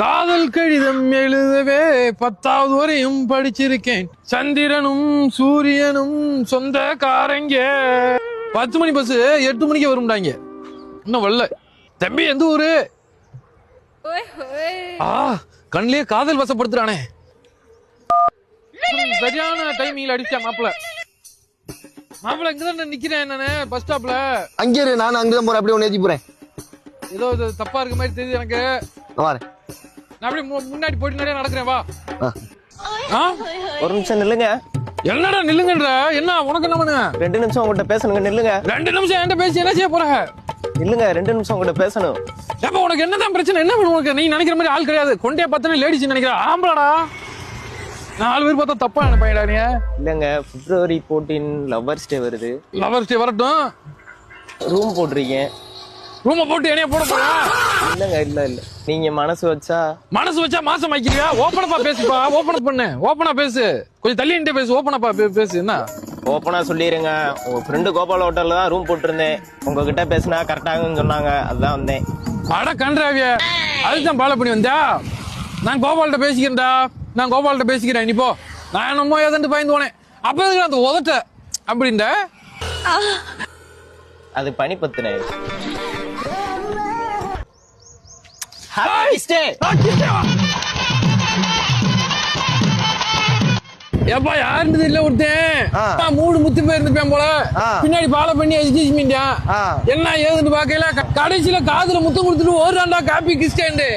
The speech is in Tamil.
காதல் கடிதம் எழுதவே 10வது வரையும் படிச்சிருக்கேன். சந்திரனும் சூரியனும் சொந்தக்காரங்க. 10 மணி பஸ் 8 மணிக்கு வரும்டாங்க. இன்னும் வரல. தம்பி எந்த ஊரு? கண்ணிலே காதல் வசப்படுத்துறானே. சரியான டைமிங்ல அடிச்சா மாப்பிள்ள. மாப்பிள்ள இங்கதான் நிக்கிறேன் நானு பஸ் ஸ்டாப்ல. அங்கே இரு, நான் அங்கதான் போறேன். அப்படியே உன்னை ஏத்தி போறேன். ஏதோ தப்பா இருக்க மாதிரி தெரியுது எனக்கு. நான் அப்படியே முன்னாடி போயிட்டு நிறைய நடக்கிறேன். வா. ஒரு நிமிஷம் நில்லுங்க. என்னடா நில்லுங்கன்ற? என்ன உனக்கு என்ன பண்ணு? 2 நிமிஷம் உங்ககிட்ட பேசணுங்க. நில்லுங்க. 2 நிமிஷம் என்கிட்ட பேசி என்ன செய்ய போற? இல்லங்க 2 நிமிஷம் உங்ககிட்ட பேசணும். ஏப்ப உனக்கு என்னதான் பிரச்சனை? என்ன பண்ணு உனக்கு? நீ நினைக்கிற மாதிரி ஆள் கிடையாது. கொண்டே பார்த்தா லேடிஸ் நினைக்கிற ஆம்பளடா. 4 பேர் பார்த்தா தப்பா நினைப்பாங்கடா நீ. இல்லங்க February 14 லவர்ஸ் டே வருது. லவர்ஸ் டே வரட்டும். ரூம் போடுறீங்க. ரூம போட்டு என்னைய போட போறா? இல்லங்க இல்ல நீங்க மனசு வச்சா மாசம் ஆக்கிறியா? ஓபனப்பா பேசுப்பா. ஓபன் பண்ணு. ஓபனா பேசு. கொஞ்சம் தள்ளி நின்று பேசு. ஓபனப்பா பேசு. என்ன ஓப்பனா சொல்லிடுங்க. உங்க ஃப்ரெண்டு கோபால் ஹோட்டல்ல தான் ரூம் போட்டிருந்தேன். உங்ககிட்ட பேசினா கரெக்டாகுன்னு சொன்னாங்க. அதான் வந்தேன். அட கன்றாவிய, அதுதான் பால பண்ணி வந்தா. நான் கோபால்கிட்ட பேசிக்கிறேன்டா. நான் கோபால்கிட்ட பேசிக்கிறேன். நீ போ. நான் என்னமோ ஏதாண்டு பயந்து போனேன். அப்ப எதுக்கு அந்த உதட்ட அப்படின்ற? அது பனி பத்துனே. ஏப்பா யாருன்னு தெரியல ஒருத்தன் மூடு முத்து போயிருந்துப்பேன் போல. பின்னாடி பால பண்ணி என்ன ஏதுன்னு பாக்கல. கடைசியில காதுல முத்தம் கொடுத்துட்டு ஓடுறான்டா காப்பி கிஸ்டேண்டு.